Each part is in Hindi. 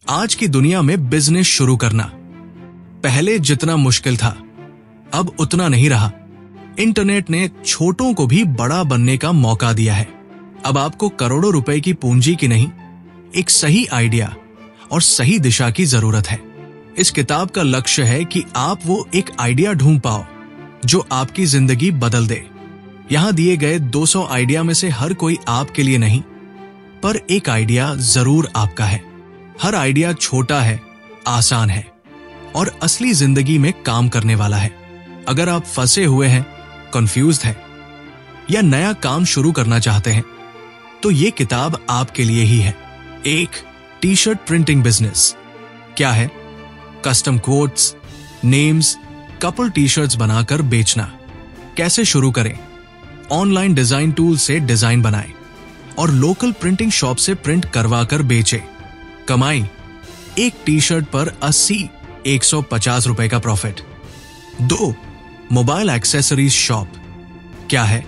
आज की दुनिया में बिजनेस शुरू करना पहले जितना मुश्किल था अब उतना नहीं रहा। इंटरनेट ने छोटों को भी बड़ा बनने का मौका दिया है। अब आपको करोड़ों रुपए की पूंजी की नहीं, एक सही आइडिया और सही दिशा की जरूरत है। इस किताब का लक्ष्य है कि आप वो एक आइडिया ढूंढ पाओ जो आपकी जिंदगी बदल दे। यहां दिए गए 200 आइडिया में से हर कोई आपके लिए नहीं, पर एक आइडिया जरूर आपका है। हर आइडिया छोटा है, आसान है और असली जिंदगी में काम करने वाला है। अगर आप फंसे हुए हैं, कंफ्यूज्ड हैं या नया काम शुरू करना चाहते हैं तो ये किताब आपके लिए ही है। एक टी शर्ट प्रिंटिंग बिजनेस। क्या है? Custom quotes, names, couple T shirts बनाकर बेचना। कैसे शुरू करें? ऑनलाइन डिजाइन टूल से डिजाइन बनाएं और लोकल प्रिंटिंग शॉप से प्रिंट करवा कर बेचें। कमाई, एक टी शर्ट पर 80-150 रुपए का प्रॉफिट। 2 mobile accessories shop. क्या है?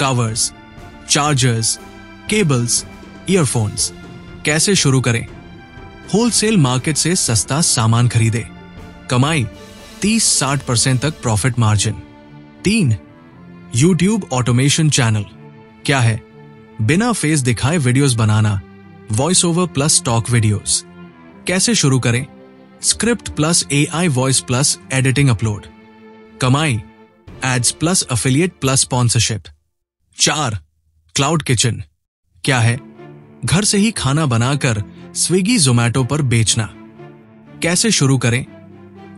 Covers, chargers, cables, earphones. कैसे शुरू करें? होलसेल मार्केट से सस्ता सामान खरीदे। कमाई 30-60% तक profit margin. 3 YouTube automation channel. क्या है? बिना फेस दिखाए वीडियोस बनाना, voice over plus stock videos. कैसे शुरू करें? Script plus AI voice plus editing upload. कमाई ads plus affiliate plus sponsorship. 4 cloud kitchen. क्या है? घर से ही खाना बनाकर स्विगी जोमैटो पर बेचना। कैसे शुरू करें?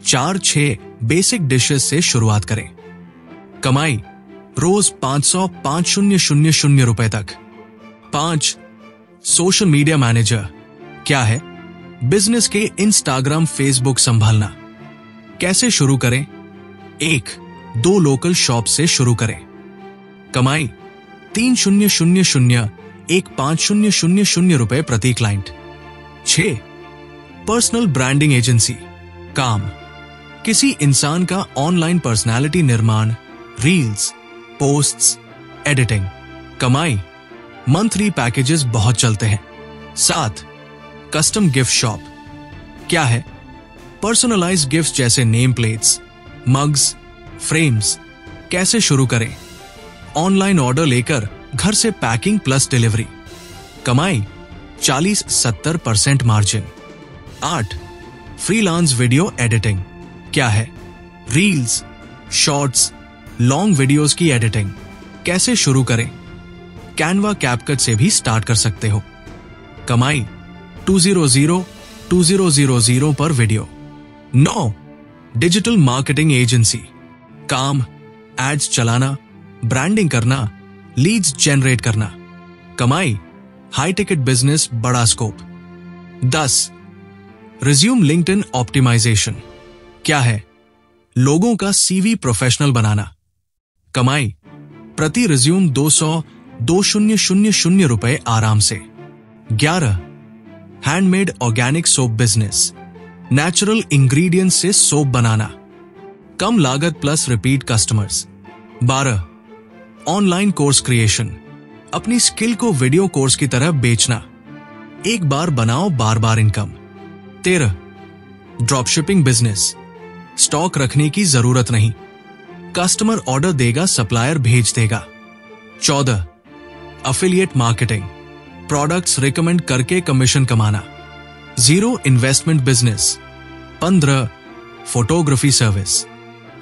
4-6 बेसिक डिशेस से शुरुआत करें। कमाई रोज 500 रुपए तक। 5 सोशल मीडिया मैनेजर। क्या है? बिजनेस के इंस्टाग्राम, फेसबुक संभालना। कैसे शुरू करें? 1-2 लोकल शॉप से शुरू करें। कमाई 3,000-1,500 रुपए प्रति क्लाइंट। 6 personal branding agency. काम, किसी इंसान का ऑनलाइन पर्सनालिटी निर्माण, रील्स, पोस्ट्स, एडिटिंग। कमाई मंथली पैकेजेस बहुत चलते हैं। 7 कस्टम गिफ्ट शॉप। क्या है? पर्सनलाइज्ड गिफ्ट्स जैसे नेम प्लेट्स, मग्स, फ्रेम्स। कैसे शुरू करें? ऑनलाइन ऑर्डर लेकर घर से पैकिंग प्लस डिलीवरी। कमाई 40-70% मार्जिन। 8 freelance video editing. क्या है? रील्स, शॉर्ट्स, लॉन्ग वीडियोस की एडिटिंग। कैसे शुरू करें? कैनवा, कैपकट से भी स्टार्ट कर सकते हो। कमाई 200-2000 पर वीडियो। 9 digital marketing agency. काम, एड्स चलाना, ब्रांडिंग करना, लीड्स जनरेट करना। कमाई हाई टिकट बिजनेस, बड़ा स्कोप। 10 resume LinkedIn optimisation. क्या है? लोगों का CV प्रोफेशनल बनाना। कमाई प्रति रिज्यूम 200 रुपए आराम से। 11 handmade organic soap business. Natural ingredients से सोप बनाना, कम लागत plus repeat customers. 12 online course creation. अपनी स्किल को वीडियो कोर्स की तरह बेचना, एक बार बनाओ बार बार इनकम। 13 dropshipping business. स्टॉक रखने की जरूरत नहीं, कस्टमर ऑर्डर देगा, सप्लायर भेज देगा। 14 एफिलिएट मार्केटिंग। प्रोडक्ट्स रिकमेंड करके कमीशन कमाना। 0 investment business. 15 photography service,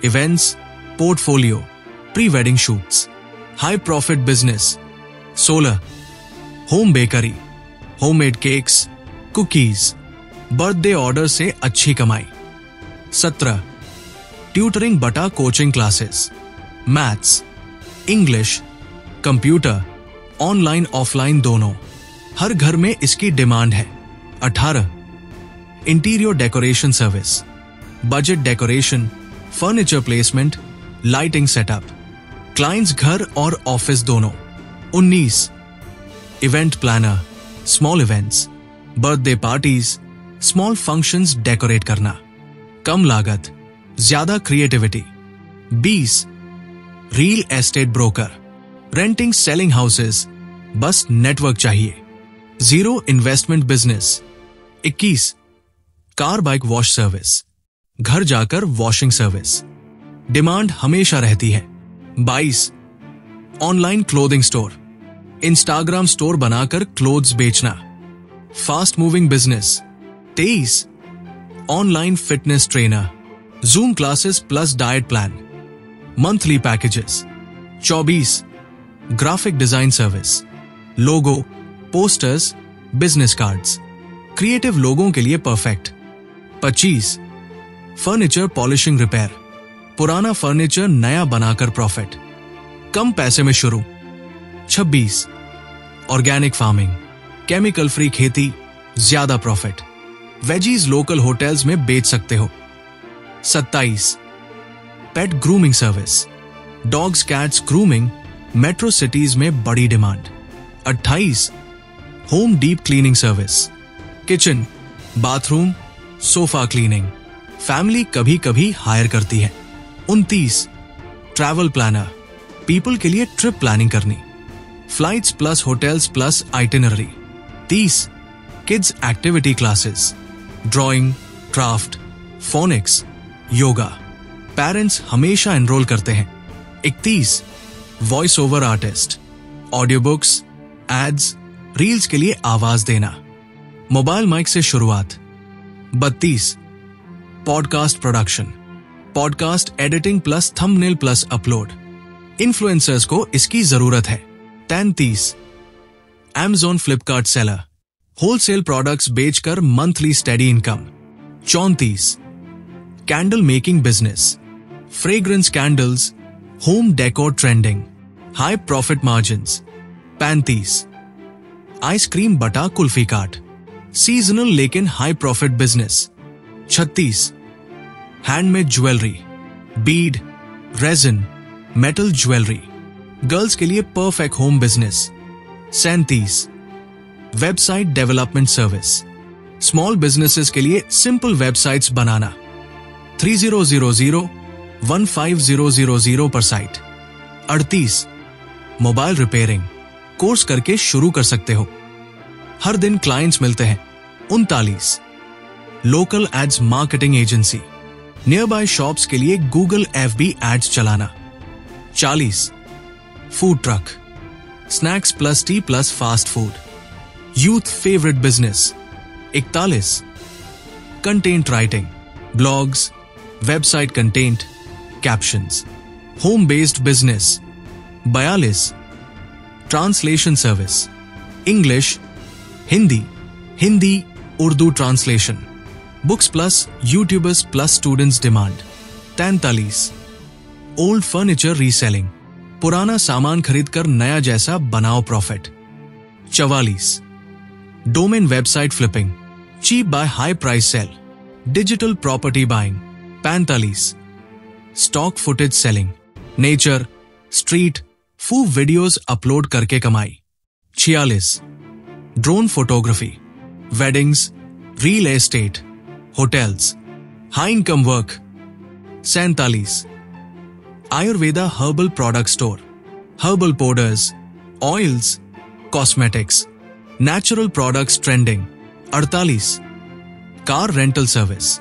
events, portfolio, pre wedding shoots, high profit business. 16 home bakery, homemade cakes, cookies, birthday order से अच्छी कमाई। 17 ट्यूटरिंग बटा coaching classes, maths, English, computer, online offline दोनों, हर घर में इसकी डिमांड है। 18 interior decoration service, budget decoration, furniture placement, lighting setup, clients घर और ऑफिस दोनों। 19 event planner, small events, birthday parties, small functions decorate करना, कम लागत, ज्यादा क्रिएटिविटी। 20 real estate broker, renting selling houses, बस नेटवर्क चाहिए। 0 investment business. 21 car bike wash service, घर जाकर वॉशिंग सर्विस। डिमांड हमेशा रहती है। 22 online clothing store, Instagram store बनाकर क्लोथ्स बेचना, fast moving business. 23 online fitness trainer, Zoom classes plus diet plan, monthly packages. 24 graphic design service, logo, posters, business cards, creative लोगों के लिए परफेक्ट। 25 फर्नीचर पॉलिशिंग रिपेयर, पुराना फर्नीचर नया बनाकर प्रॉफिट, कम पैसे में शुरू। 26 ऑर्गेनिक फार्मिंग, केमिकल फ्री खेती, ज्यादा प्रॉफिट, वेजीज लोकल होटल्स में बेच सकते हो। 27 pet grooming service, dogs cats grooming, metro cities में बड़ी demand. 28 home deep cleaning service, kitchen, bathroom, sofa cleaning, family कभी कभी हायर करती है। 29 ट्रैवल प्लानर, पीपल के लिए ट्रिप प्लानिंग करनी, flights plus hotels plus itinerary. 30 kids activity classes, drawing, craft, phonics, yoga, parents हमेशा एनरोल करते हैं। 31 voice over artist, audio books, ads, reels के लिए आवाज देना, मोबाइल माइक से शुरुआत। 32 podcast production, podcast editing plus thumbnail plus upload, influencers को इसकी जरूरत है। 33 Amazon Flipkart seller, wholesale products बेचकर monthly steady income. 34 candle making business, fragrance candles, home decor trending, high profit margins. 35 ice cream बटा कुल्फी काट, सीजनल लेकिन high profit business. 36 handmade jewellery, Beed, resin, metal jewellery, girls के लिए perfect home business. 37 website development service, small businesses के लिए सिंपल वेबसाइट्स बनाना, 30001500 पर साइट। 38 मोबाइल रिपेयरिंग, कोर्स करके शुरू कर सकते हो, हर दिन क्लाइंट्स मिलते हैं। 39 local ads marketing agency, nearby shops के लिए गूगल FB एड्स चलाना। 40 food truck, snacks plus tea plus fast food, youth favourite business. 41 content writing, blogs, website content, captions, home based business. 42 translation service, English, Hindi, Hindi Urdu translation, books plus YouTubers plus students demand. 43 old furniture reselling, पुराना सामान खरीदकर नया जैसा बनाओ profit. 44 domain website flipping, cheap by high price cell, digital property buying. 45 stock footage selling, nature, street, food videos upload करके कमाई। 46 drone photography, weddings, real estate, hotels, high income work. 47 Ayurveda herbal product store, herbal powders, oils, cosmetics, natural products trending. 48 car rental service,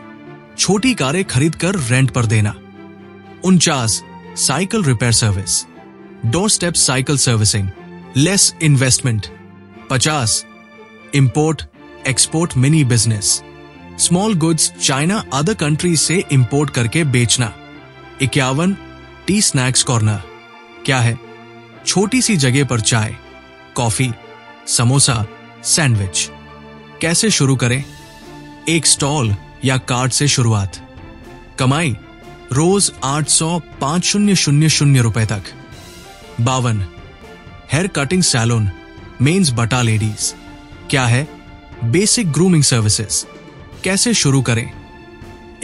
छोटी कारें खरीदकर रेंट पर देना। 49 cycle repair service, door step cycle servicing, less investment. 50 import export mini business, small goods China other countries से इंपोर्ट करके बेचना। 51 टी स्नैक्स कॉर्नर, क्या है, छोटी सी जगह पर चाय, कॉफी, समोसा, सैंडविच। कैसे शुरू करें? एक स्टॉल या कार्ट से शुरुआत, कमाई रोज 800-5000 रुपए तक। 52 हेयर कटिंग सैलून, मेंस बटा लेडीज, क्या है, बेसिक ग्रूमिंग सर्विसेज। कैसे शुरू करें?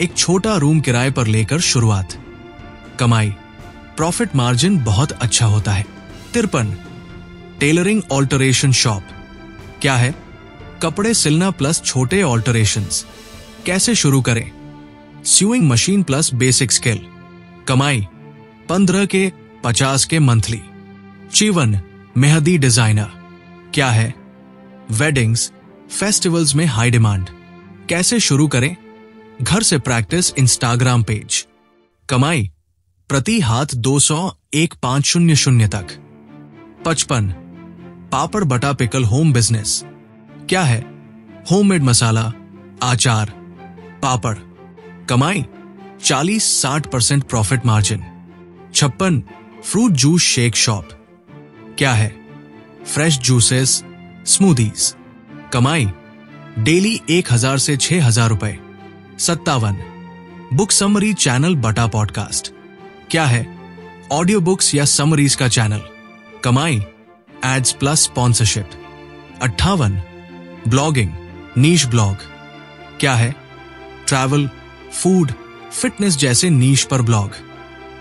एक छोटा रूम किराए पर लेकर शुरुआत, कमाई, प्रॉफिट मार्जिन बहुत अच्छा होता है। 53 टेलरिंग ऑल्टरेशन शॉप, क्या है, कपड़े सिलना प्लस छोटे ऑल्टरेशंस। कैसे शुरू करें? Sewing machine plus basic skill, कमाई 15 के 50 के मंथली। 54 मेहंदी डिजाइनर, क्या है, वेडिंग्स, फेस्टिवल्स में हाई डिमांड। कैसे शुरू करें? घर से प्रैक्टिस इंस्टाग्राम पेज। कमाई प्रति हाथ 200 तक। 55 पापड़ बटा पिकल होम बिजनेस। क्या है? होममेड मसाला, आचार, पापड़। कमाई 40-60% profit margin. 56 fruit juice shake shop. क्या है? Fresh juices, smoothies. कमाई डेली 1000 से 6000 रुपए। 57 बुक समरी चैनल बटा पॉडकास्ट। क्या है? ऑडियो बुक्स या समरीज का चैनल। कमाई एड्स प्लस स्पॉन्सरशिप। 58 ब्लॉगिंग, नीश ब्लॉग। क्या है? ट्रैवल, फूड, फिटनेस जैसे नीश पर ब्लॉग।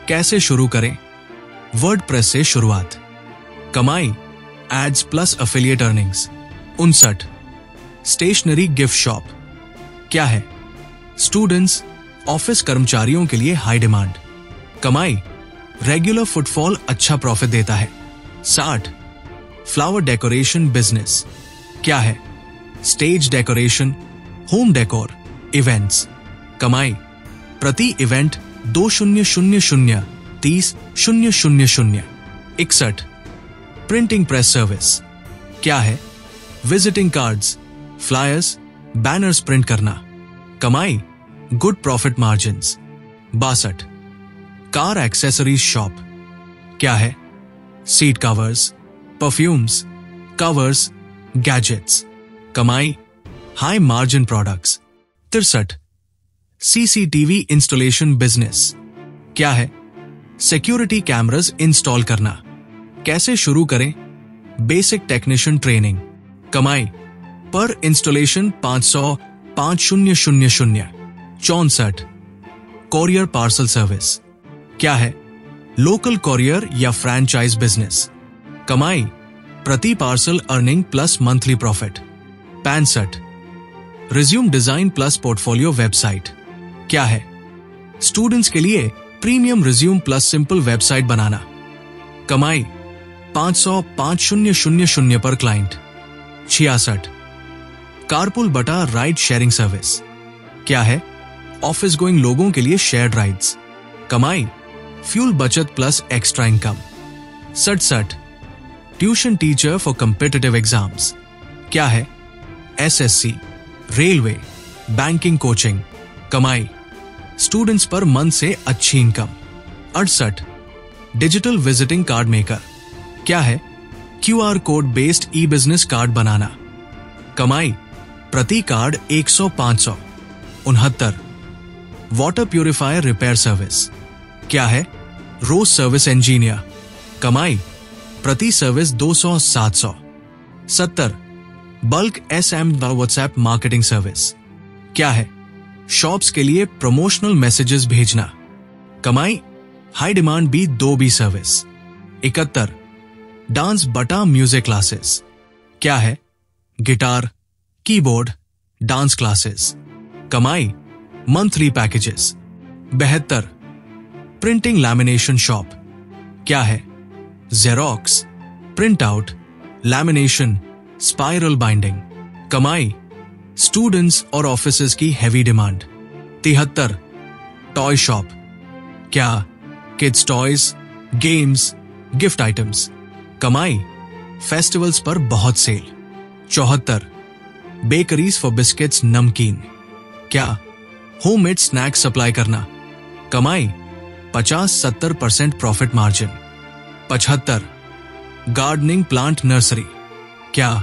कैसे शुरू करें? वर्डप्रेस से शुरुआत। कमाई ads plus affiliate earnings. 59 stationery gift shop. क्या है? स्टूडेंट्स, ऑफिस कर्मचारियों के लिए हाई डिमांड। कमाई रेगुलर फुटफॉल अच्छा प्रॉफिट देता है। 60 फ्लावर डेकोरेशन बिजनेस। क्या है? Stage decoration, home decor, events. कमाई प्रति इवेंट 2000 30,000। 61 printing press service. क्या है? Visiting cards, flyers, banners print करना। कमाई good profit margins. 62 car accessories shop. क्या है? Seat covers, perfumes, covers, gadgets. कमाई high margin products. 63 CCTV installation business. क्या है? सिक्योरिटी कैमरास इंस्टॉल करना। कैसे शुरू करें? Basic technician training. कमाई पर इंस्टॉलेशन 500-5000। 64 courier parcel service. क्या है? लोकल कोरियर या फ्रैंचाइज बिजनेस। कमाई प्रति parcel earning plus monthly profit. 65 resume design plus portfolio website. क्या है? स्टूडेंट्स के लिए premium resume plus simple website बनाना। कमाई 500-5000 पर क्लाइंट। 66 कारपुल बटा राइड शेयरिंग सर्विस। क्या है? ऑफिस गोइंग लोगों के लिए शेयर्ड राइड्स। कमाई फ्यूल बचत plus extra income. 67 tuition teacher for competitive exams. क्या है? SSC, railway, banking coaching. कमाई स्टूडेंट्स पर मंथ से अच्छी income. 68 digital visiting card maker. क्या है? QR code based e business card बनाना। कमाई प्रति card 100-500। 69 water purifier repair service. क्या है? रोज सर्विस इंजीनियर। कमाई प्रति service 200-700। 70 bulk SMS WhatsApp marketing service. क्या है? शॉप्स के लिए प्रमोशनल मैसेजेस भेजना। कमाई high demand B2B service. 71 dance बटा म्यूजिक क्लासेस। क्या है? Guitar, keyboard, dance classes. कमाई monthly packages. 72 printing lamination shop. क्या है? Xerox, print out, lamination, spiral binding. कमाई स्टूडेंट्स और ऑफिसेज की हैवी डिमांड। 73 toy shop. क्या? Kids toys, games, gift items. कमाई फेस्टिवल्स पर बहुत सेल। 74 बेकरीज फॉर बिस्किट्स, नमकीन। क्या? होममेड स्नैक्स सप्लाई करना। कमाई 50-70% profit margin. 75 gardening plant nursery. क्या?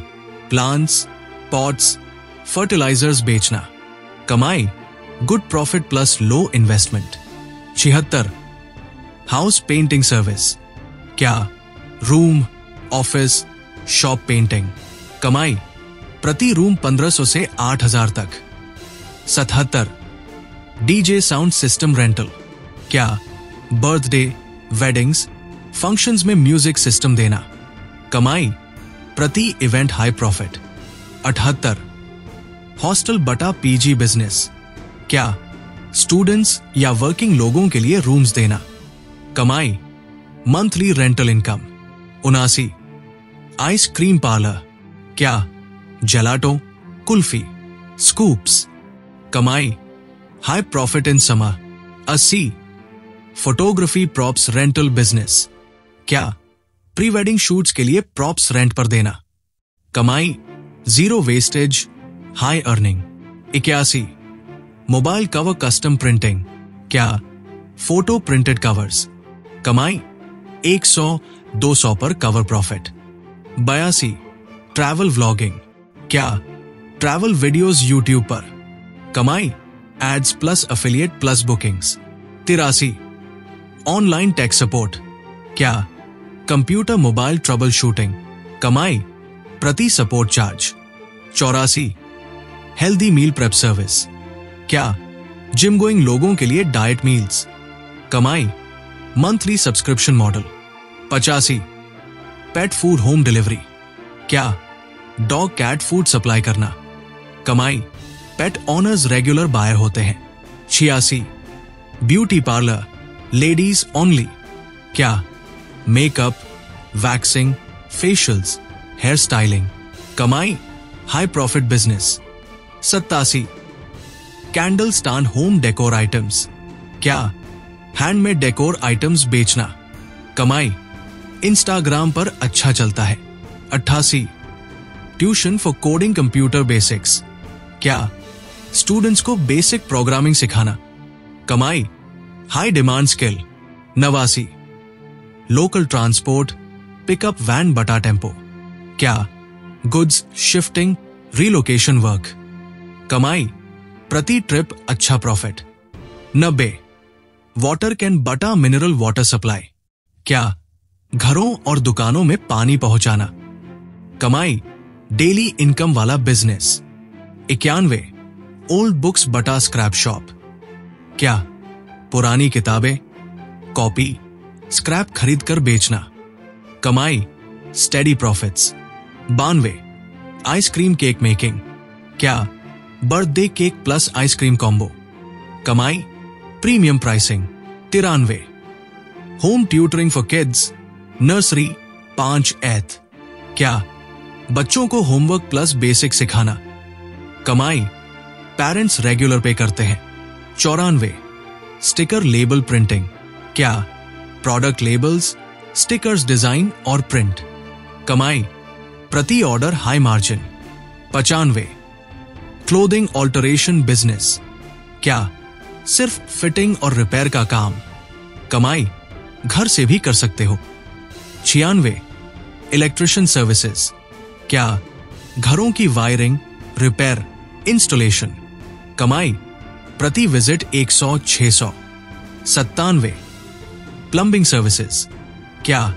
प्लांट्स, पॉट्स, फर्टिलाइजर्स बेचना। कमाई good profit plus low investment. 76 house painting service. क्या? Room, office, shop painting. कमाई प्रति रूम 1500 से 8000 तक। 77 डीजे साउंड सिस्टम रेंटल। क्या? बर्थडे, वेडिंग्स, फंक्शंस में म्यूजिक सिस्टम देना। कमाई प्रति इवेंट हाई प्रॉफिट। 78 हॉस्टल बटा पीजी बिजनेस। क्या? स्टूडेंट्स या वर्किंग लोगों के लिए रूम्स देना। कमाई monthly rental income. 79 ice cream parlour. क्या? Gelato, kulfi, scoops. कमाई high profit in summer. 80 photography props rental business. क्या प्री वेडिंग शूट्स के लिए प्रॉप्स रेंट पर देना। कमाई 0 wastage, high earning. 81 mobile cover custom printing. क्या फोटो प्रिंटेड कवर्स। कमाई 100-200 पर कवर प्रॉफिट। 82 travel vlogging. क्या ट्रैवल वीडियोस यूट्यूब पर। कमाई ads plus affiliate plus bookings. 83 online tech support. क्या कंप्यूटर मोबाइल ट्रबल शूटिंग। कमाई प्रति support charge. 84 healthy meal prep service. क्या जिम गोइंग लोगों के लिए डाइट मील्स। कमाई monthly subscription model. 85 pet food home delivery. क्या डॉग कैट फूड सप्लाई करना। कमाई पेट ऑनर्स रेगुलर बायर होते हैं। 86 ब्यूटी पार्लर लेडीज ओनली। क्या makeup, waxing, facials, hair styling. कमाई high profit business. 87 candle stand home decor items. क्या हैंडमेड डेकोर आइटम्स बेचना। कमाई इंस्टाग्राम पर अच्छा चलता है। 88 tuition for coding computer basics. क्या स्टूडेंट्स को बेसिक प्रोग्रामिंग सिखाना। कमाई high demand skill. 89 local transport pickup van बटा टेम्पो। क्या गुड्स शिफ्टिंग रिलोकेशन वर्क। कमाई प्रति ट्रिप अच्छा प्रॉफिट। 90 वाटर कैन बटा मिनरल वाटर सप्लाई। क्या घरों और दुकानों में पानी पहुंचाना। कमाई डेली इनकम वाला बिजनेस। 91 ओल्ड बुक्स बटा स्क्रैप शॉप। क्या पुरानी किताबें, कॉपी, स्क्रैप खरीदकर बेचना। कमाई steady profits. 92 ice cream cake making. क्या birthday cake plus ice cream combo. कमाई premium pricing. 93 home tutoring for kids nursery 5th। क्या बच्चों को होमवर्क प्लस बेसिक सिखाना। कमाई पेरेंट्स रेगुलर पे करते हैं। 94 स्टिकर लेबल प्रिंटिंग। क्या प्रोडक्ट लेबल्स, स्टिकर्स डिजाइन और प्रिंट। कमाई प्रति order high margin. 95 clothing alteration business. क्या सिर्फ फिटिंग और रिपेयर का काम। कमाई घर से भी कर सकते हो। 96 इलेक्ट्रिशियन सर्विसेज। क्या घरों की वायरिंग, रिपेयर, इंस्टॉलेशन। कमाई प्रति विजिट 100-600। 97 plumbing services. क्या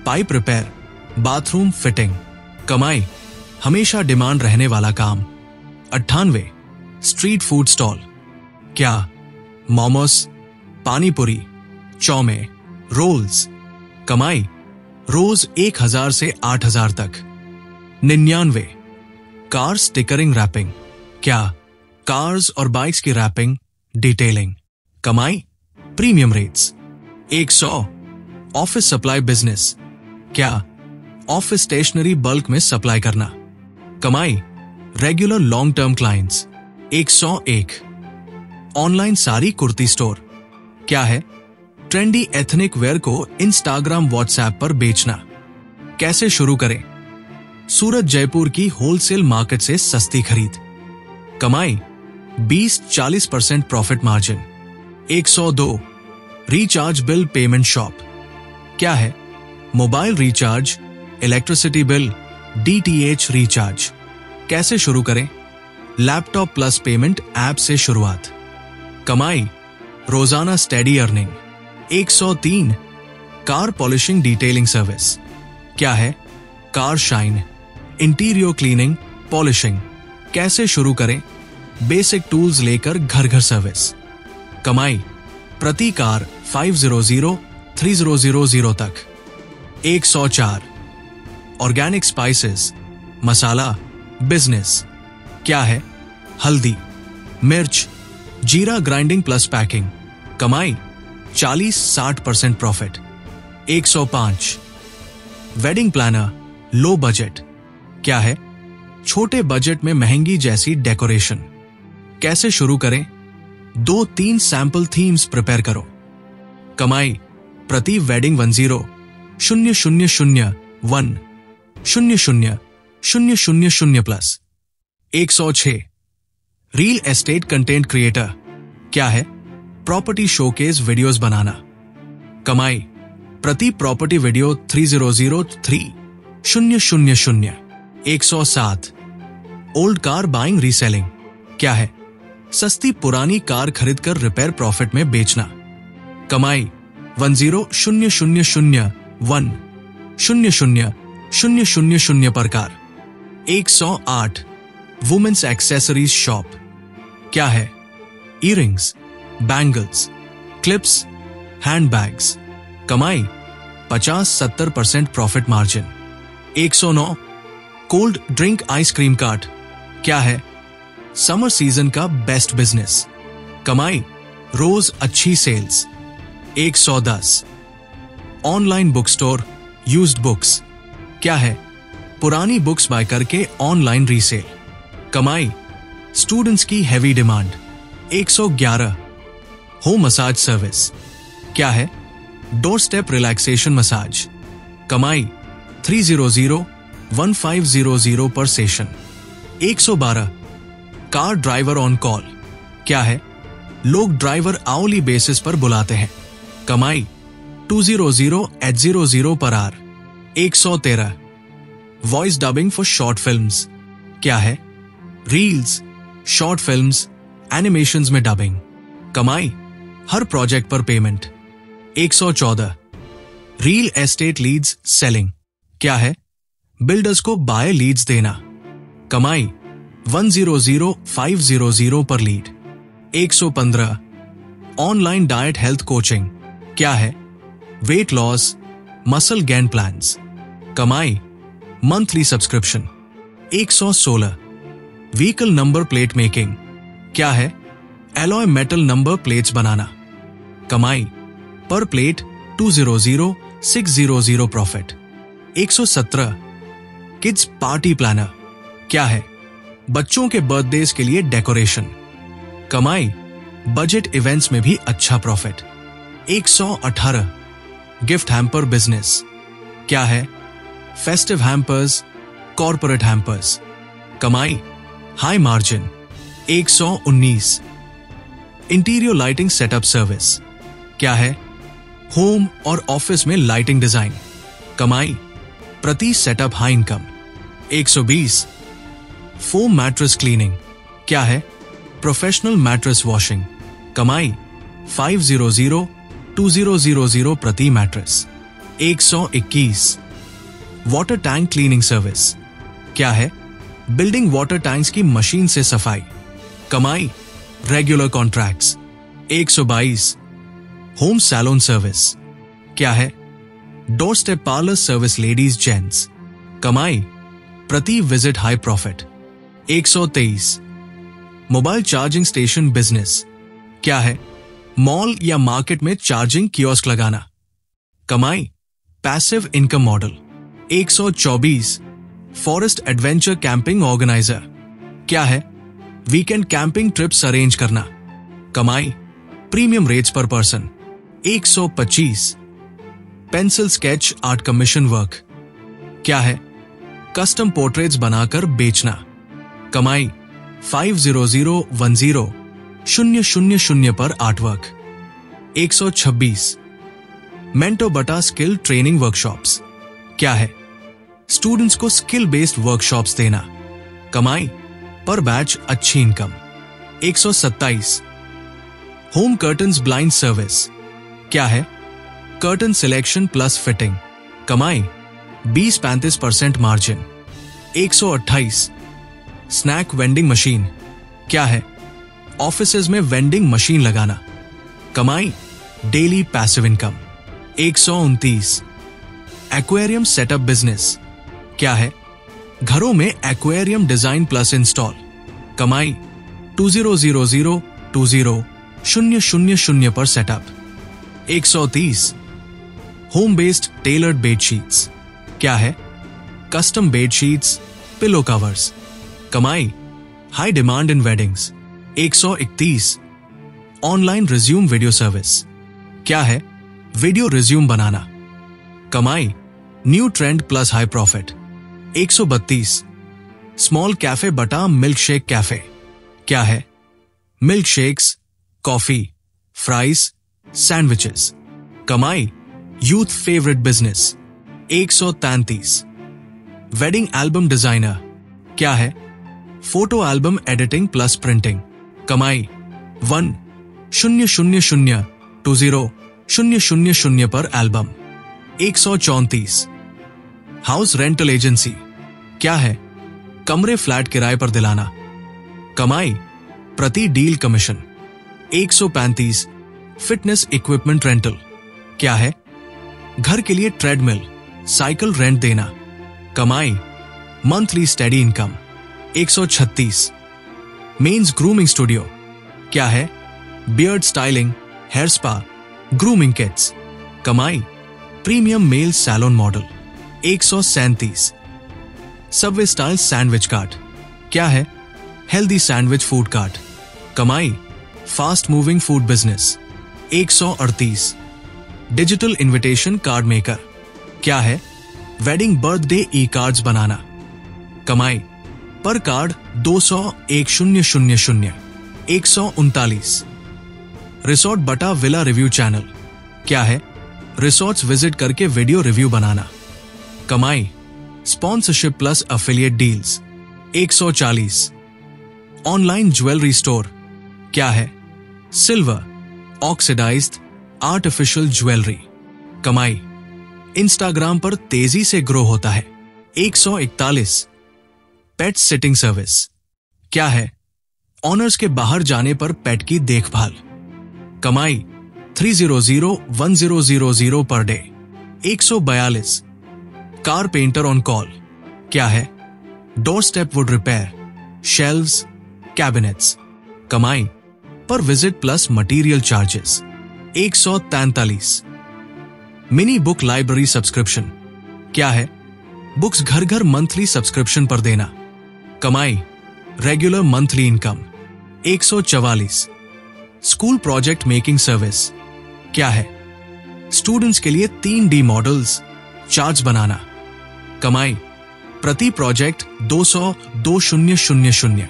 पाइप रिपेयर, बाथरूम फिटिंग। कमाई हमेशा डिमांड रहने वाला काम। 98 स्ट्रीट फूड स्टॉल। क्या मोमोस, पानीपुरी, चौमे, रोल्स। कमाई रोज 1000 से 8000 तक। 99 कार स्टिकरिंग रैपिंग। क्या कार्स और बाइक्स की रैपिंग, डिटेलिंग। कमाई premium rates. 100 office supply business. क्या ऑफिस स्टेशनरी बल्क में सप्लाई करना। कमाई regular long term clients. 101 online sari kurti store. क्या है ट्रेंडी एथनिक वेयर को इंस्टाग्राम व्हाट्सएप पर बेचना। कैसे शुरू करें। सूरत जयपुर की होलसेल मार्केट से सस्ती खरीद। कमाई 20-40% profit margin. 102 recharge bill payment shop. क्या है mobile recharge, electricity bill, DTH recharge. कैसे शुरू करें। लैपटॉप प्लस पेमेंट ऐप से शुरुआत। कमाई रोजाना steady earning. 103 car polishing detailing service. क्या है car shine, interior cleaning, polishing. कैसे शुरू करें। बेसिक टूल्स लेकर घर घर सर्विस। कमाई प्रति कार 500-3000 तक। 104 ऑर्गेनिक स्पाइसेस, मसाला बिजनेस। क्या है हल्दी, मिर्च, जीरा ग्राइंडिंग प्लस पैकिंग। कमाई 40-60% profit. 105 wedding planner low budget. क्या है छोटे बजट में महंगी जैसी डेकोरेशन। कैसे शुरू करें। 2-3 सैंपल थीम्स प्रिपेयर करो। कमाई प्रति wedding 10,000,1,000,000 plus. 106 reel estate content creator. क्या है? प्रॉपर्टी शोकेस वीडियोस बनाना। कमाई प्रति property video 3003,000,000। 107 old car buying reselling. क्या है? सस्ती पुरानी कार खरीदकर रिपेयर प्रॉफिट में बेचना। कमाई 10,000,1,000,000 पर कार। 108 women's accessories shop. क्या है? Earrings, bangles, clips, handbags. कमाई 50-70% profit margin. 109 cold drink ice cream cart. क्या है? समर सीजन का बेस्ट बिजनेस। कमाई रोज अच्छी sales. 110 online book store used books. क्या है? पुरानी बुक्स बाय करके ऑनलाइन रीसेल। कमाई स्टूडेंट्स की heavy demand. 111 home massage service. क्या है? Door step relaxation massage. कमाई 300,1500 per session. 112 car driver on call. क्या है? लोग ड्राइवर आवली बेसिस पर बुलाते हैं। कमाई 200 per hour. 113 voice dubbing for short films. क्या है? रील्स, शॉर्ट फिल्म्स, एनिमेशंस में डबिंग। कमाई हर प्रोजेक्ट पर payment. 114 real estate leads selling. क्या है? बिल्डर्स को बाय लीड्स देना। कमाई 100,500 पर lead. 115 online diet health coaching. क्या है? Weight loss, muscle gain plans. कमाई monthly subscription. 116 vehicle number plate making. क्या है? एलॉय मेटल नंबर प्लेट्स बनाना। कमाई पर plate 200,600 profit. 117 kids party planner. क्या है? बच्चों के बर्थडेज के लिए डेकोरेशन। कमाई बजट इवेंट्स में भी अच्छा प्रॉफिट। 118 gift hamper business. क्या है? Festive hampers, corporate hampers. कमाई high margin. 119 interior lighting setup service. क्या है? होम और ऑफिस में लाइटिंग डिजाइन। कमाई प्रति setup high income. 120 foam mattress cleaning. क्या है? Professional mattress washing. कमाई 500,2000 प्रति mattress. 121 water tank cleaning service. क्या है? बिल्डिंग वाटर टैंक्स की मशीन से सफाई। कमाई regular contracts. 122 home salon service. क्या है? Door step parlour service ladies gents. कमाई प्रति visit high profit. 123 mobile charging station business. क्या है? मॉल या मार्केट में चार्जिंग कियोस्क लगाना। कमाई passive income model. 124 forest adventure camping organiser. क्या है? वीकेंड कैंपिंग ट्रिप्स अरेंज करना। कमाई प्रीमियम रेट्स पर person. 125 pencil sketch art commission work. क्या है? कस्टम पोर्ट्रेट्स बनाकर बेचना। कमाई 500,10,000 पर आर्टवर्क। 126 मेंटो बटा स्किल ट्रेनिंग वर्कशॉप्स। क्या है? स्टूडेंट्स को स्किल बेस्ड वर्कशॉप्स देना। कमाई पर बैच अच्छी income. 127 home curtains blind service. क्या है? Curtain selection plus fitting. कमाई 20-35% मार्जिन। 128 snack vending machine. क्या है? ऑफिसेज में वेंडिंग मशीन लगाना। कमाई daily passive income. 129 aquarium setup business. क्या है? घरों में एक्वेरियम डिजाइन प्लस इंस्टॉल। कमाई 200,20,000 पर setup. 130 home based tailored bedsheets. क्या है? Custom bedsheets, pillow covers. कमाई high demand in weddings. 131 online resume video service. क्या है वीडियो रिज्यूम बनाना? कमाई new trend plus high profit. 132 small cafe बटा मिल्क शेक कैफे। क्या है milk shakes, coffee, fries, sandwiches. कमाई youth favourite business. 133 wedding album designer. क्या है photo album editing plus printing. कमाई 1,000,20,000 पर एल्बम। 134 house rental agency. क्या है कमरे फ्लैट किराए पर दिलाना। कमाई प्रति deal commission. 135 fitness equipment rental. क्या है घर के लिए ट्रेडमिल, साइकिल रेंट देना। कमाई monthly steady income. 136 men's grooming studio. क्या है beard styling, hair spa, grooming kits. कमाई premium male salon model. 137 subway style sandwich cart. क्या है हेल्दी सैंडविच फूड कार्ट। कमाई fast moving food business. 138 digital invitation card maker. क्या है वेडिंग बर्थडे ई कार्ड्स बनाना। कमाई पर कार्ड 200,1,000। 139 रिसोर्ट बटा विला रिव्यू चैनल। क्या है रिसोर्ट्स विजिट करके वीडियो रिव्यू बनाना। कमाई sponsorship plus affiliate deals. 140 online jewellery store. क्या है सिल्वर, ऑक्सीडाइज्ड, आर्टिफिशियल ज्वेलरी। कमाई इंस्टाग्राम पर तेजी से ग्रो होता है। 141 पेट सिटिंग सर्विस। क्या है ऑनर्स के बाहर जाने पर पेट की देखभाल। कमाई 300,10,000 per day. 142 car painter on call. क्या है door step would repair, shelves, cabinets. कमाई पर visit plus material charges. 143 mini book library subscription. क्या है बुक्स घर घर मंथली सब्सक्रिप्शन पर देना। कमाई regular monthly income. 144 school project making service. क्या है स्टूडेंट्स के लिए 3D मॉडल्स, चार्ट्स बनाना। कमाई प्रति प्रोजेक्ट 200,000।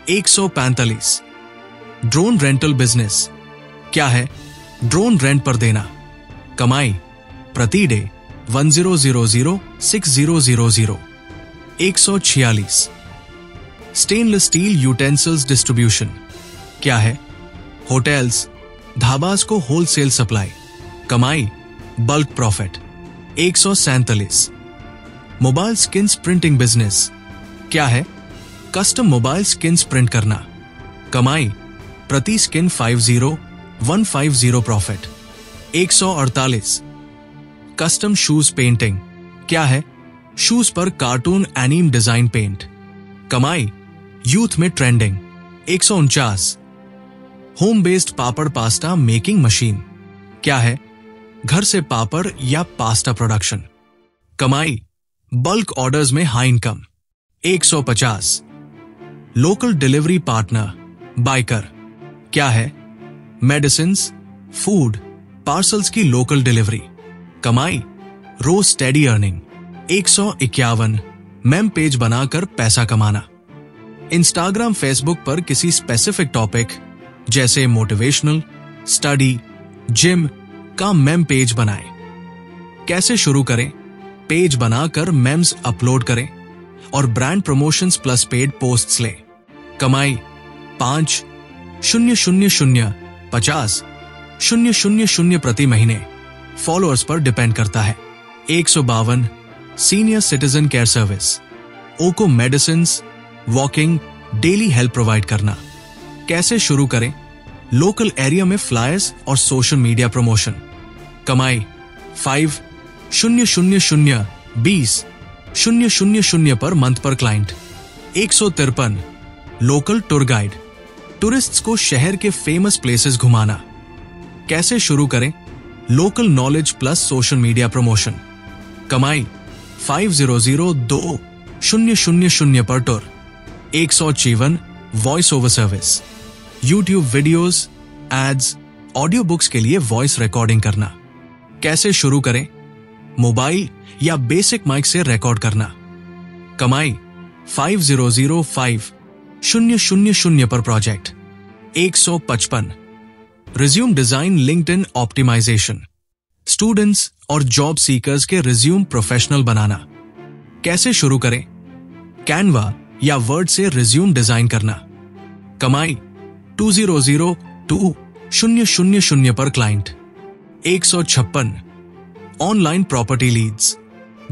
145 drone rental business. क्या है ड्रोन रेंट पर देना। कमाई प्रति day 10,000,60,000। 146 stainless steel utensils distribution. क्या है होटल्स, ढाबास को होलसेल सप्लाई। कमाई bulk profit. 147 mobile skins printing business. क्या है कस्टम मोबाइल स्किन्स प्रिंट करना। कमाई प्रति skin 50,150 profit. 148 custom shoes painting. क्या है शूज पर कार्टून एनीम डिजाइन पेंट। कमाई यूथ में ट्रेंडिंग। 149 होम बेस्ड पापड़ पास्ता मेकिंग मशीन। क्या है घर से पापड़ या पास्ता प्रोडक्शन। कमाई बल्क ऑर्डर्स में high income. 150 local delivery partner, biker. क्या है मेडिसिन्स, फूड, पार्सल्स की लोकल डिलीवरी। कमाई रोज स्टेडी अर्निंग। 151 मेम पेज बनाकर पैसा कमाना। इंस्टाग्राम, फेसबुक पर किसी स्पेसिफिक टॉपिक जैसे मोटिवेशनल, स्टडी, जिम का मेम पेज बनाएं। कैसे शुरू करें? पेज बनाकर मेम्स अपलोड करें और brand promotions plus paid posts लें। कमाई 5,000,50,000 प्रति महीने फॉलोअर्स पर डिपेंड करता है। 152 सीनियर सिटीजन केयर सर्विस। ओको medicines, walking, daily help provide करना। कैसे शुरू करें? लोकल एरिया में फ्लायर्स और सोशल मीडिया प्रमोशन। कमाई 5,000,20,000 पर मंथ पर client. 153 local tour guide. Tourists को शहर के फेमस प्लेसेस घुमाना। कैसे शुरू करें? Local knowledge plus social media promotion. कमाई 5,002,000 पर tour. 154 voice over service. YouTube videos, ads, audio books के लिए वॉइस रिकॉर्डिंग करना। कैसे शुरू करें? मोबाइल या बेसिक माइक से रिकॉर्ड करना। कमाई 5005,000 per project. 155 resume design LinkedIn optimisation, students और जॉब सीकर्स के रिज्यूम प्रोफेशनल बनाना। कैसे शुरू करें? कैनवा या वर्ड से रिज्यूम डिजाइन करना। कमाई 200,000 पर client. 156 online property leads,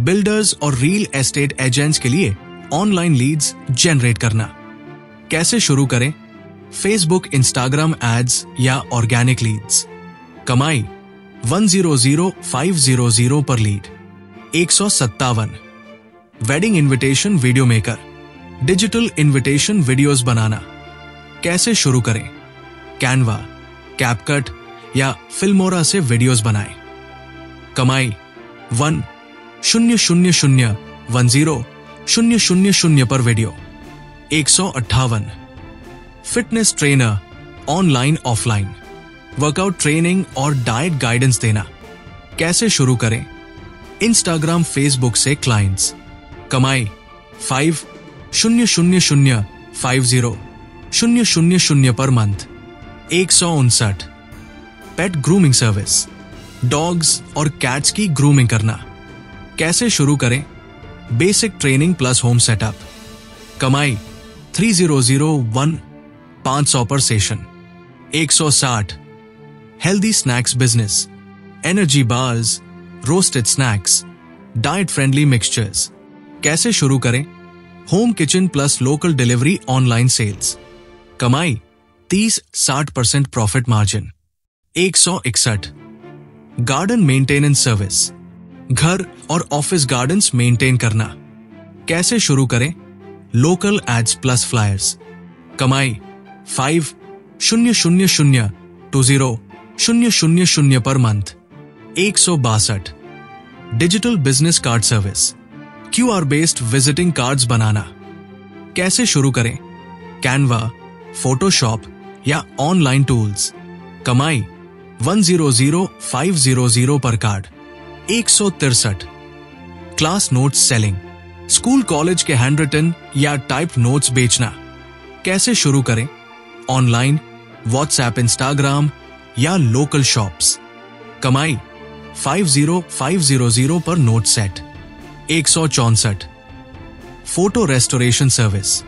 builders और रियल एस्टेट एजेंट्स के लिए ऑनलाइन लीड्स जनरेट करना। कैसे शुरू करें? फेसबुक, इंस्टाग्राम एड्स या ऑर्गेनिक लीड्स। कमाई 100,500 पर lead. 157 wedding invitation video maker, digital invitation videos बनाना। कैसे शुरू करें? कैनवा, कैपकट या फिल्मोरा से वीडियोस बनाएं। कमाई 1,000,10,000 पर video. 158 fitness trainer, online offline, workout training और डाइट गाइडेंस देना। कैसे शुरू करें? इंस्टाग्राम, फेसबुक से क्लाइंट्स। कमाई 5,000,50,000 per month. 159 pet grooming service, dogs और कैट्स की ग्रूमिंग करना। कैसे शुरू करें? Basic training plus home setup. कमाई 3,001,500 per session. 160 healthy snacks business, energy bars, roasted snacks, diet friendly mixtures. कैसे शुरू करें? Home kitchen plus local delivery online sales. कमाई 30-60% profit margin. 161 garden maintenance service, घर और ऑफिस गार्डन्स मेंटेन करना। कैसे शुरू करें? Local ads plus flyers. कमाई 5,000,20,000 पर month. 162 digital business card service, QR based visiting cards बनाना। कैसे शुरू करें? कैनवा, फोटोशॉप या ऑनलाइन टूल्स। कमाई 100,500 पर card. 163 class notes selling, school college के हैंड रिटन या टाइप्ड नोट्स बेचना। कैसे शुरू करें? ऑनलाइन, व्हाट्सएप, इंस्टाग्राम या लोकल शॉप्स। कमाई 5,500 पर note set. 164 photo restoration service,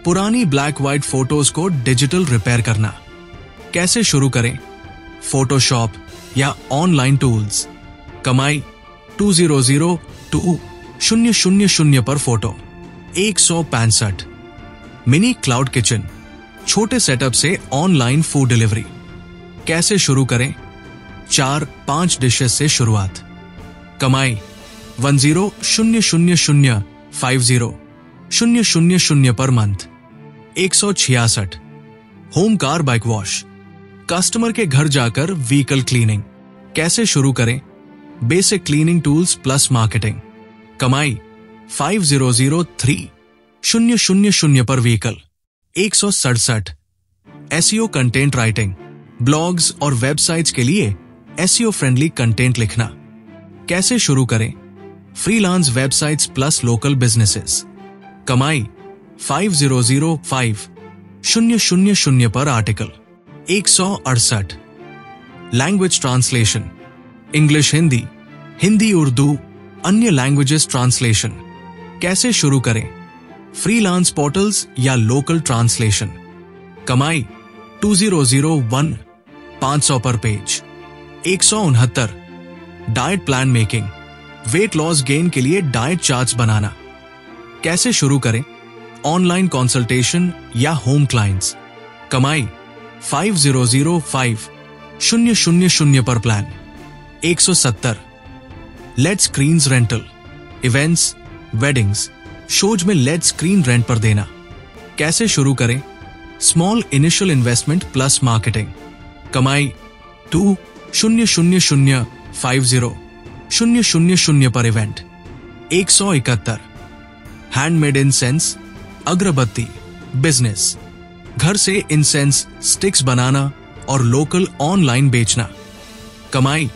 पुरानी ब्लैक व्हाइट फोटोज को डिजिटल रिपेयर करना। कैसे शुरू करें? फोटोशॉप या ऑनलाइन टूल्स। कमाई 200,000 पर फोटो। 165 मिनी क्लाउड किचन, छोटे सेटअप से ऑनलाइन फूड डिलीवरी। कैसे शुरू करें? 4-5 डिशेस से शुरुआत। कमाई 10,000,50,000 per month. 166 home car bike wash, customer के घर जाकर व्हीकल क्लीनिंग। कैसे शुरू करें? Basic cleaning tools plus marketing. कमाई 5,003,000 पर vehicle. 167 SEO content writing, blogs और वेबसाइट्स के लिए SEO फ्रेंडली कंटेंट लिखना। कैसे शुरू करें? Freelance websites plus local businesses. कमाई 5,005,000 पर article. 168 language translation, English Hindi, Hindi Urdu, अन्य लैंग्वेजेस ट्रांसलेशन। कैसे शुरू करें? फ्रीलांस पोर्टल्स या लोकल ट्रांसलेशन। कमाई 2,001,500 per page. 169 diet plan making, weight loss gain के लिए डाइट चार्ट्स बनाना। कैसे शुरू करें? ऑनलाइन कंसल्टेशन या होम क्लाइंट्स। कमाई 5,005,000 per plan. 170 LED screens rental, events, weddings, shows में लेड स्क्रीन रेंट पर देना। कैसे शुरू करें? Small initial investment plus marketing. कमाई 2,000,50,000 पर इवेंट। 171 हैंडमेड इंसेंस, अगरबत्ती बिजनेस, घर से इंसेंस स्टिक्स बनाना और लोकल ऑनलाइन बेचना। कमाई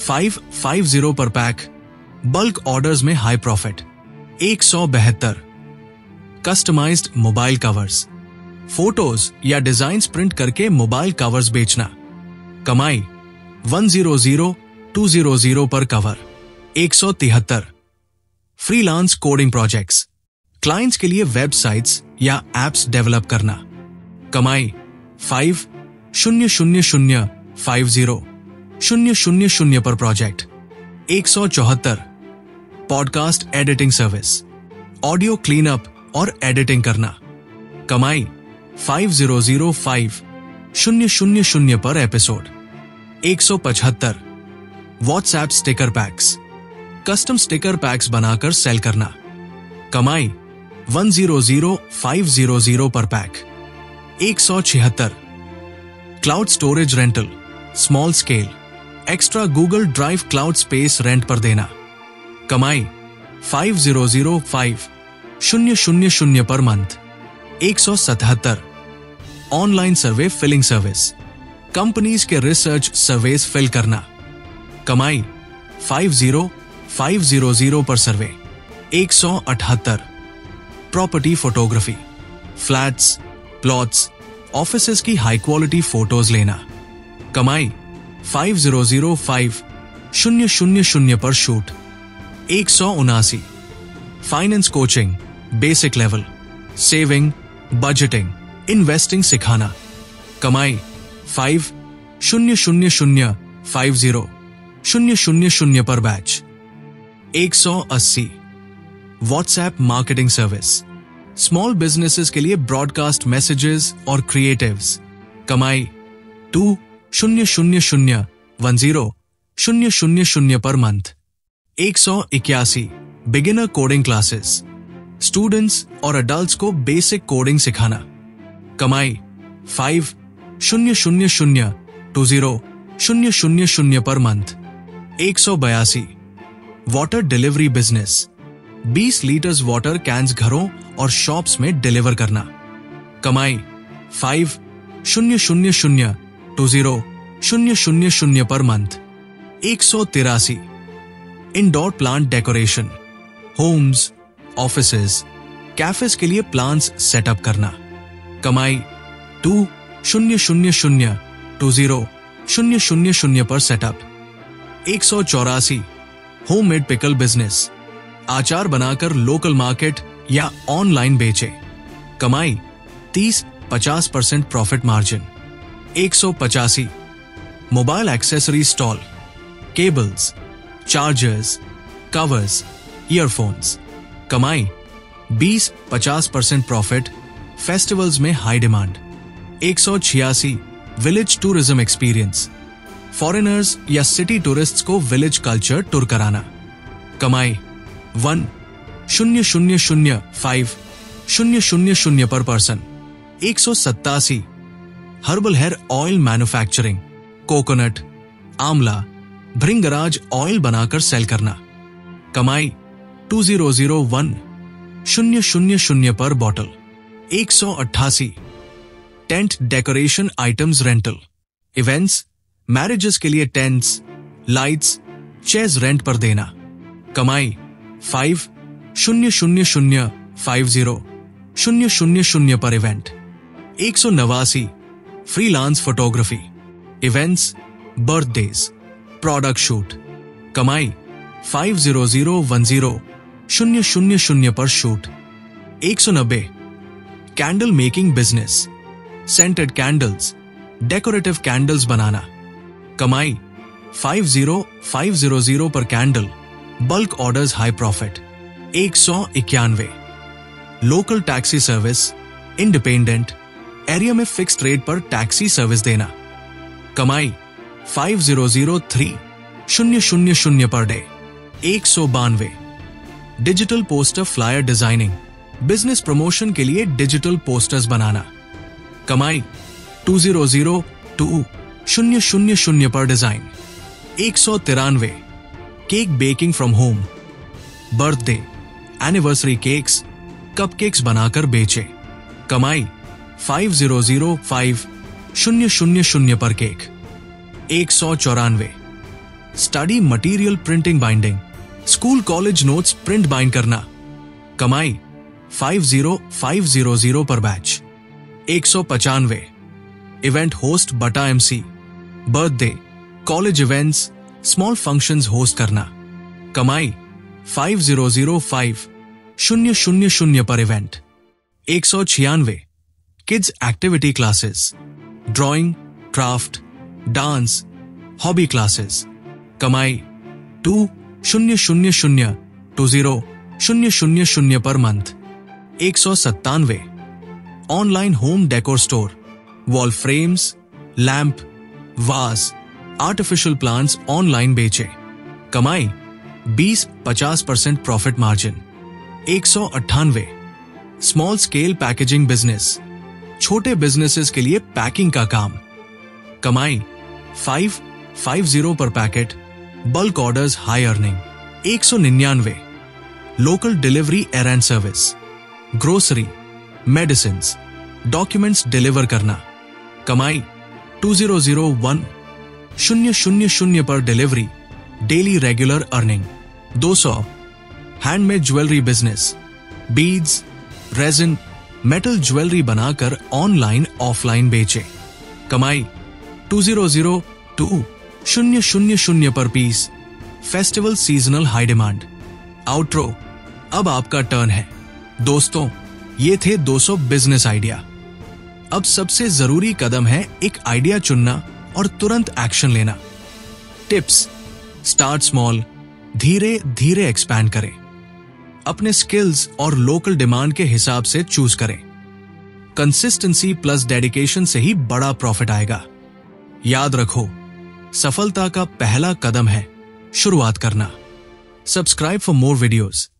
550 पर पैक, बल्क ऑर्डर्स में high profit. 172 customised mobile covers, photos या डिजाइन्स प्रिंट करके मोबाइल कवर्स बेचना। कमाई 100-200 पर cover. 173 freelance coding projects, clients के लिए वेबसाइट्स या एप्स डेवलप करना। कमाई 5,000,50,000 per project. 174 podcast editing service, audio cleanup और एडिटिंग करना। कमाई 5,005,000 per episode. 175 WhatsApp sticker packs, custom sticker packs बनाकर सेल करना। कमाई 100,500 per pack. 176 cloud storage rental, small scale, extra Google Drive cloud space rent पर देना। कमाई 5,005,000 per month. 177 online survey filling service, companies के रिसर्च सर्वेस फिल करना। कमाई 5,000 per survey. 178 property photography, flats, plots, offices की हाई क्वालिटी फोटोज लेना। कमाई 5,005,000 per shoot. 179 finance coaching, basic level, saving, budgeting, investing सिखाना। कमाई 5,000,50,000 per batch. 180 WhatsApp marketing service, small businesses के लिए ब्रॉडकास्ट मैसेजेस और क्रिएटिव्स। कमाई 2,000,10,000 per month. 181 beginner coding classes, students और अडल्ट्स को बेसिक कोडिंग सिखाना। कमाई 5,000,20,000 पर month. 182 water delivery business, 20 litres water cans घरों और शॉप्स में डिलीवर करना। कमाई 5,000,20,000 पर month. 183 indoor plant decoration, homes, offices, cafes के लिए प्लांट्स सेटअप करना। कमाई 2,000,20,000 पर सेटअप। 184 होममेड पिकल बिजनेस, आचार बनाकर लोकल मार्केट या ऑनलाइन बेचे। कमाई 30-50% profit margin. 185 mobile accessory stall, cables, chargers, covers, earphones. कमाई 20-50% प्रॉफिट, फेस्टिवल्स में high demand. 186 village tourism experience, foreigners या सिटी टूरिस्ट्स को विलेज कल्चर टूर कराना। कमाई 1,000,5,000 per person. 187 herbal hair oil manufacturing, coconut, आंवला, भृंगराज ऑयल बनाकर सेल करना। कमाई 2,001,000 per bottle. 188 tent decoration items rental, events, marriages के लिए टेंट्स, लाइट्स, चेयर्स रेंट पर देना। कमाई 5,000,50,000 पर event. 189 freelance photography, events, birthdays, product shoot. कमाई 5,000,10,000 पर shoot. 190 candle making business, scented candles, decorative candles बनाना। कमाई 5,050 पर candle, bulk orders high profit. 191 local taxi service, independent, area में फिक्स्ड रेट पर टैक्सी सर्विस देना। कमाई 5,003,000 पर day. 192 digital poster flyer designing, business promotion के लिए डिजिटल पोस्टर्स बनाना। कमाई 2,002,000 पर design. 193 cake baking from home, birthday, anniversary cakes, cupcakes बनाकर बेचे। कमाई 000 पर cake. 194 study material printing binding, school college notes print bind करना, कमाई 50500 पर बैच। 195 इवेंट होस्ट बटा MC, birthday, college events, small functions host करना, कमाई 500500 पर event. 196 kids activity classes, drawing, craft, dance, hobby classes, कमाई 2000 per month. 197 online home decor store, wall frames, lamp, was, artificial plants online बेचे, कमाई 20-50% profit margin. 198 small scale packaging business, छोटे बिजनेसेस के लिए पैकिंग का काम, कमाई 550 per packet, bulk orders high earning. 199 local delivery errand service, grocery, medicines, documents deliver करना, कमाई 200100 per delivery, daily regular earning. 200 handmade jewellery business, beads, resin, metal jewellery बनाकर ऑनलाइन ऑफलाइन बेचे, कमाई 200200 per piece, festival seasonal high demand. Outro, अब आपका टर्न है। दोस्तों, ये थे 200 बिजनेस आइडिया। अब सबसे जरूरी कदम है एक आइडिया चुनना और तुरंत एक्शन लेना। टिप्स: स्टार्ट स्मॉल, धीरे धीरे एक्सपैंड करें, अपने स्किल्स और लोकल डिमांड के हिसाब से चूज करें। कंसिस्टेंसी प्लस डेडिकेशन से ही बड़ा प्रॉफिट आएगा। याद रखो, सफलता का पहला कदम है शुरुआत करना। Subscribe for more videos.